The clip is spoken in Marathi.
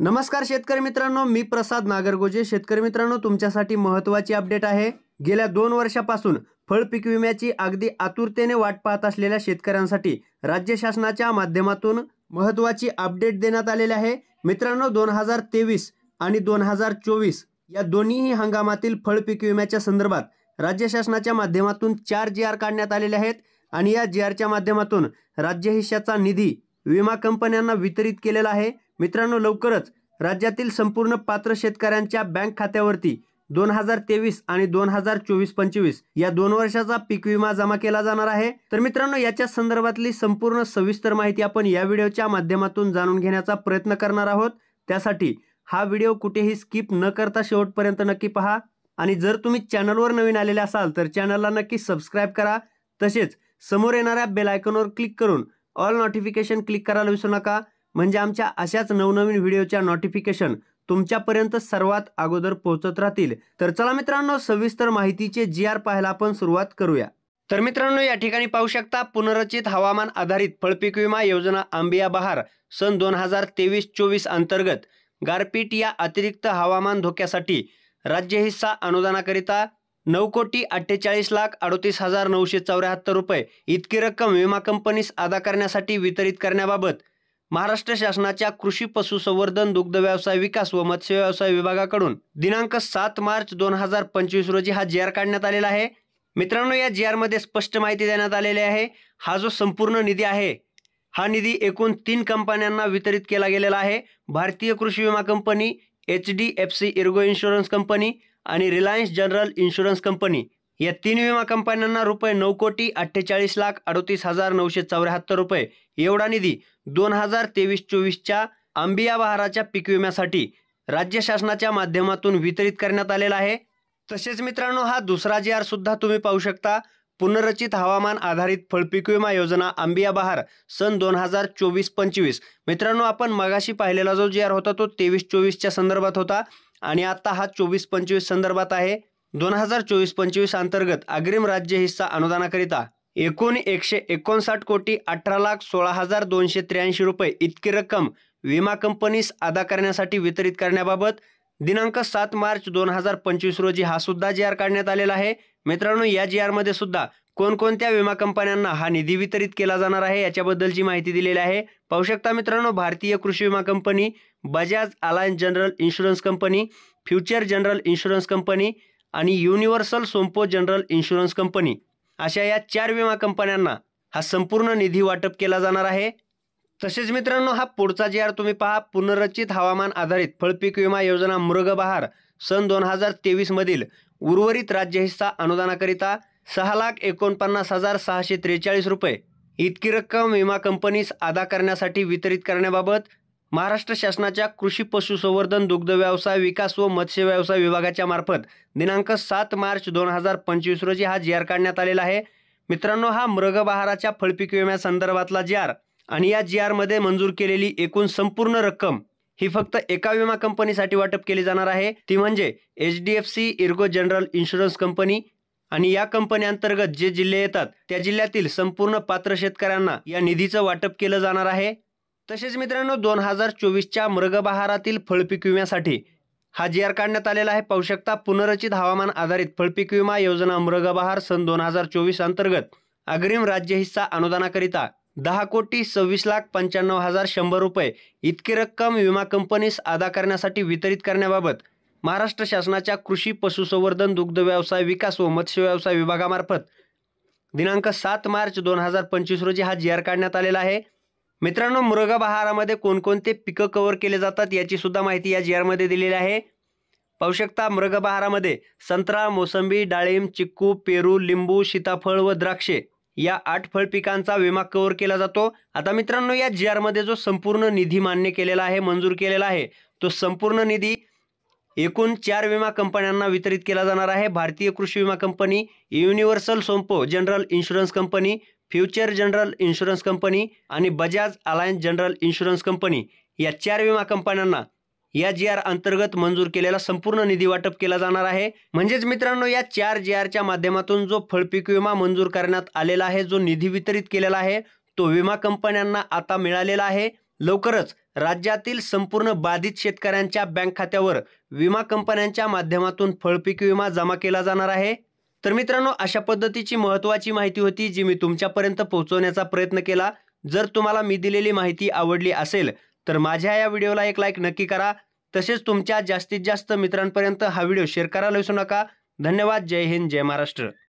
नमस्कार शेतकरी मित्रांनो, मी प्रसाद नागरगोजे। शेतकरी मित्रांनो, तुमच्यासाठी महत्त्वाची अपडेट आहे। गेल्या 2 वर्षापासून फळ पीक विम्याची अगदी आतुरतेने वाट पाहत असलेल्या शेतकऱ्यांसाठी राज्य शासनाच्या माध्यमातून महत्त्वाची अपडेट देण्यात आलेली आहे। मित्रांनो, 2023 आणि 2024 या दोन्हीही हंगामातील फळ पीक विम्याच्या संदर्भात राज्य शासनाच्या माध्यमातून 4 जी.आर काढण्यात आलेले आहेत आणि या जी.आरच्या माध्यमातून राज्य हिश्शाचा निधी विमा कंपन्यांना वितरित केलेला आहे। मित्रांनो, लवकरच राज्यातील संपूर्ण पात्र शेतकऱ्यांच्या बँक खात्यावरती 2023 आणि 2024-25 या 2 वर्षाचा पीक विमा जमा केला जाणार आहे। तर मित्रांनो, याच्या संदर्भातली संपूर्ण सविस्तर माहिती आपण या व्हिडिओच्या माध्यमातून जाणून घेण्याचा प्रयत्न करणार आहोत। त्यासाठी हा व्हिडिओ कुठेही स्किप न करता शेवटपर्यंत नक्की पहा आणि जर तुम्ही चॅनलवर नवीन आलेले असाल तर चॅनलला नक्की सबस्क्राइब करा। तसेच समोर येणाऱ्या बेल आयकॉनवर क्लिक करून ऑल नोटिफिकेशन क्लिक करायला विसरू नका, म्हणजे आमच्या अशाच नवनवीन व्हिडिओच्या नोटिफिकेशन तुमच्यापर्यंत सर्वात अगोदर पोहोचत राहतील। तर चला मित्रांनो, सविस्तर माहितीचे जी.आर पाहायला आपण सुरुवात करूया। तर मित्रांनो, या ठिकाणी पाहू शकता, पुनर्रचित हवामान आधारित फळपीक विमा योजना आंबिया बहार सन 2023-24 अंतर्गत गारपीट या अतिरिक्त हवामान धोक्यासाठी राज्य हिस्सा अनुदानाकरिता 9,48,38,38,974 रुपये इतकी रक्कम विमा कंपनीस अदा करण्यासाठी वितरित करण्याबाबत महाराष्ट्र शासनाच्या कृषी पशुसंवर्धन दुग्ध व्यवसाय विकास व मत्स्य व्यवसाय विभागाकडून दिनांक 7 मार्च 2025 रोजी हा जी.आर काढण्यात आलेला आहे। मित्रांनो, या जी.आर मध्ये स्पष्ट माहिती देण्यात आलेली आहे। हा जो संपूर्ण निधी आहे, हा निधी एकूण 3 कंपन्यांना वितरित केला गेलेला आहे। भारतीय कृषी विमा company, HDFC Ergo insurance company आणि रिलायन्स जनरल इन्शुरन्स कंपनी या 3 विमा कंपन्यांना रुपये 9,48,38,974 रुपये एवढा निधी 2023-24च्या आंबिया बहाराच्या पीक विम्यासाठी राज्य शासनाच्या माध्यमातून वितरित करण्यात आलेला आहे। तसेच मित्रांनो, हा दुसरा जी.आर सुद्धा तुम्ही पाहू शकता। पुनर्रचित हवामान आधारित फळपीक विमा योजना आंबिया बहार सन 2024-25। मित्रांनो, आपण मगाशी पाहिलेला जो जी.आर होता तो 23-24च्या संदर्भात होता आणि आता हा 24-25 संदर्भात आहे। 2024-25 अंतर्गत अग्रिम राज्य हिस्सा अनुदानाकरिता एकूण 159,18,16,283 रुपये इतकी रक्कम विमा कंपनीस अदा करण्यासाठी वितरित करण्याबाबत दिनांक 7 मार्च 2025 रोजी हा सुद्धा जी.आर काढण्यात आलेला आहे। मित्रांनो, या जी.आर मध्ये सुद्धा कोणकोणत्या विमा कंपन्यांना हा निधी वितरित केला जाणार आहे याच्याबद्दलची माहिती दिलेली आहे। पाहू शकता मित्रांनो, भारतीय कृषी विमा company, Bajaj Allianz general insurance company, future general insurance company आणि universal Sompo general insurance company अशा या 4 विमा कंपन्यांना हा संपूर्ण निधी वाटप केला जाणार आहे। तसेच मित्रांनो, हा पुढचा जी.आर तुम्ही पहा, पुनर्रचित हवामान आधारित फळपीक विमा योजना मृग बहार सन 2023 मधील उर्वरित राज्य हिस्सा अनुदानाकरिता 6,49,643 रुपये इतकी रक्कम विमा कंपनीस अदा करण्यासाठी वितरित करण्याबाबत महाराष्ट्र शासनाच्या कृषी पशुसंवर्धन दुग्ध व्यवसाय विकास व मत्स्य व्यवसाय विभागाच्या मार्फत दिनांक 7 मार्च 2025 रोजी हा जी.आर काढण्यात आलेला आहे। मित्रांनो, हा मृग बहाराच्या फळपीक विम्या संदर्भातला जी.आर आणि या जी.आर मध्ये मंजूर केलेली एकूण संपूर्ण रक्कम ही फक्त एका विमा कंपनीसाठी वाटप केली जाणार आहे, ती म्हणजे HDFC Ergo general insurance company. आणि या कंपनी अंतर्गत जे जिल्हे येतात त्या जिल्ह्यातील संपूर्ण पात्र शेतकऱ्यांना या निधीचं वाटप केलं जाणार आहे। तसेच मित्रांनो, 2024च्या मृग बहारातील फळपीक विम्यासाठी हा जी.आर काढण्यात आलेला आहे। पाहू शकता, पुनर्रचित हवामान आधारित फळपीक विमा योजना मृग बहार सन 2024 अंतर्गत अग्रिम राज्य हिस्सा अनुदानाकरिता 10,26,95,100 रुपये इतकी रक्कम विमा कंपनीस अदा करण्यासाठी वितरित करण्याबाबत महाराष्ट्र शासनाच्या कृषी पशुसंवर्धन दुग्ध व्यवसाय विकास व मत्स्य व्यवसाय विभागामार्फत दिनांक 7 मार्च 2025 रोजी हा जी.आर काढण्यात आलेला आहे। मित्रांनो, मृग बहारामध्ये कोणकोणते पिकं कव्हर केले जातात याची सुद्धा माहिती या जी.आर मध्ये दिलेली आहे। पाहू शकता, मृग बहारामध्ये संत्रा, मोसंबी, डाळिंब, चिक्कू, पेरू, लिंबू, सीताफळ व द्राक्षे या 8 फळ पिकांचा विमा कव्हर केला जातो। आता मित्रांनो, या जी.आर मध्ये जो संपूर्ण निधी मान्य केलेला आहे, मंजूर केलेला आहे, तो संपूर्ण निधी एकूण 4 विमा कंपन्यांना वितरित केला जाणार आहे। भारतीय कृषी विमा company, universal Sompo general insurance company, future general insurance company आणि Bajaj Allianz general insurance company या 4 विमा कंपन्यांना या जी.आर अंतर्गत मंजूर केलेला संपूर्ण निधी वाटप केला जाणार आहे। म्हणजेच मित्रांनो, या 4 जी.आरच्या माध्यमातून जो फळपीक विमा मंजूर करण्यात आलेला आहे, जो निधी वितरित केलेला आहे, तो विमा कंपन्यांना आता मिळालेला आहे। लवकरच राज्यातील संपूर्ण बाधित शेतकऱ्यांच्या बँक खात्यावर विमा कंपन्यांच्या माध्यमातून फळपीक विमा जमा केला जाणार आहे। तर मित्रांनो, अशा पद्धतीची महत्त्वाची माहिती होती जी मी तुमच्यापर्यंत पोहोचवण्याचा प्रयत्न केला। जर तुम्हाला मी दिलेली माहिती आवडली असेल तर माझ्या या व्हिडिओला एक लाईक नक्की करा। तसेच तुमच्या जास्तीत जास्त मित्रांपर्यंत हा व्हिडिओ शेअर करायला विसरू नका। धन्यवाद। जय हिंद, जय महाराष्ट्र।